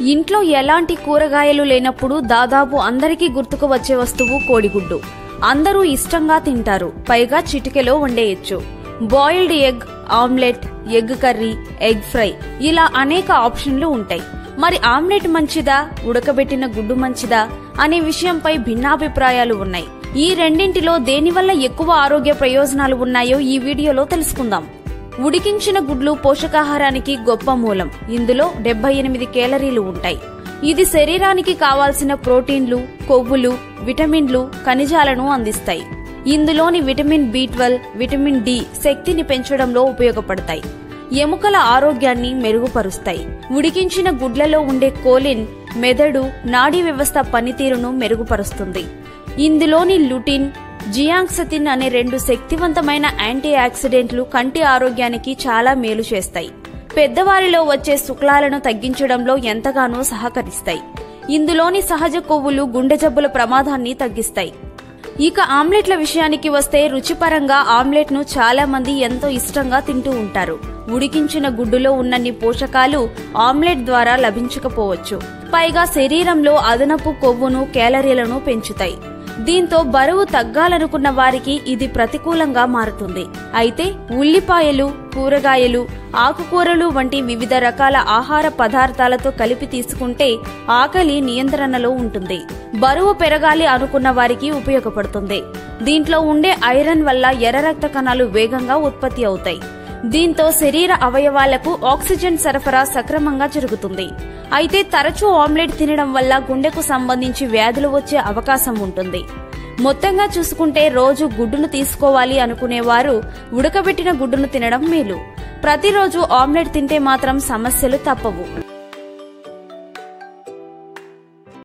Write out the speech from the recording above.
ఇంట్లో ఎలాంటి కూరగాయలు లేనప్పుడు దాదాపు అందరికీ గుర్తుకు వచ్చే వస్తువు కోడిగుడ్డు. అందరూ ఇష్టంగా తింటారు, పైగా చిటికెలో వండేయచ్చు. Boiled egg, omelette, egg curry, egg fry ఇలా అనేక ఆప్షన్లు ఉంటాయి. మరి ఆమ్లెట్ మంచిదా, ఉడకబెట్టిన గుడ్డు మంచిదా అనే విషయంపై భిన్నాభిప్రాయాలు ఉన్నాయి. ఈ రెండింటిలో దేనివల్ల ఎక్కువ ఆరోగ్య ప్రయోజనాలు ఉన్నాయో ఈ వీడియోలో తెలుసుకుందాం. ఉడికించిన గుడ్లు పోషకాహారానికి గొప్ప మూలం. ఇందులో 78 కేలరీలు ఉంటాయి. ఇది శరీరానికి కావాల్సిన ప్రోటీన్లు, కొవ్వులు, విటమిన్లు, ఖనిజాలను అందిస్తాయి. ఇందులోని విటమిన్ B12, విటమిన్ D శక్తిని పెంచడంలో ఉపయోగపడతాయి. ఎముకల ఆరోగ్యాన్ని మెరుగుపరుస్తాయి. ఉడికించిన గుడ్లలో ఉండే కోలిన్ మెదడు, నాడీ వ్యవస్థ పనితీరును మెరుగుపరుస్తుంది. ఇందులోని లుటిన్, జియాంగ్సతిన్ అనే 2 శక్తివంతమైన యాంటీ ఆక్సిడెంట్లు కంటి ఆరోగ్యానికి చాలా మేలు చేస్తాయి. పెద్దవారిలో వచ్చే శుక్లాలను తగ్గించడంలో ఎంతగానో సహకరిస్తాయి. ఇందులోని సహజ కొవ్వులు గుండె జబ్బుల ప్రమాదాన్ని తగ్గిస్తాయి. ఇక ఆమ్లెట్ల విషయానికి వస్తే రుచిపరంగా ఆమ్లెట్ ను చాలా మంది ఎంతో ఇష్టంగా తింటూ ఉంటారు. ఉడికించిన గుడ్డులో ఉన్నన్ని పోషకాలు ఆమ్లెట్ ద్వారా లభించకపోవచ్చు. పైగా శరీరంలో అదనపు కొవ్వును, కేలరీలను పెంచుతాయి. దీంతో బరువు తగ్గాలనుకున్న వారికి ఇది ప్రతికూలంగా మారుతుంది. అయితే ఉల్లిపాయలు, కూరగాయలు, ఆకుకూరలు వంటి వివిధ రకాల ఆహార పదార్థాలతో కలిపి తీసుకుంటే ఆకలి నియంత్రణలో ఉంటుంది. బరువు పెరగాలి అనుకున్న వారికి ఉపయోగపడుతుంది. దీంట్లో ఉండే ఐరన్ వల్ల ఎర్ర రక్త కణాలు వేగంగా ఉత్పత్తి అవుతాయి. దీంతో శరీర అవయవాలకు ఆక్సిజన్ సరఫరా సక్రమంగా జరుగుతుంది. అయితే తరచూ ఆమ్లెట్ తినడం వల్ల గుండెకు సంబంధించి వ్యాధులు వచ్చే అవకాశం ఉంటుంది. మొత్తంగా చూసుకుంటే రోజు గుడ్డును తీసుకోవాలి అనుకునేవారు ఉడకబెట్టిన గుడ్డును తినడం మేలు. ప్రతిరోజు ఆమ్లెట్ తింటే మాత్రం సమస్యలు తప్పవు.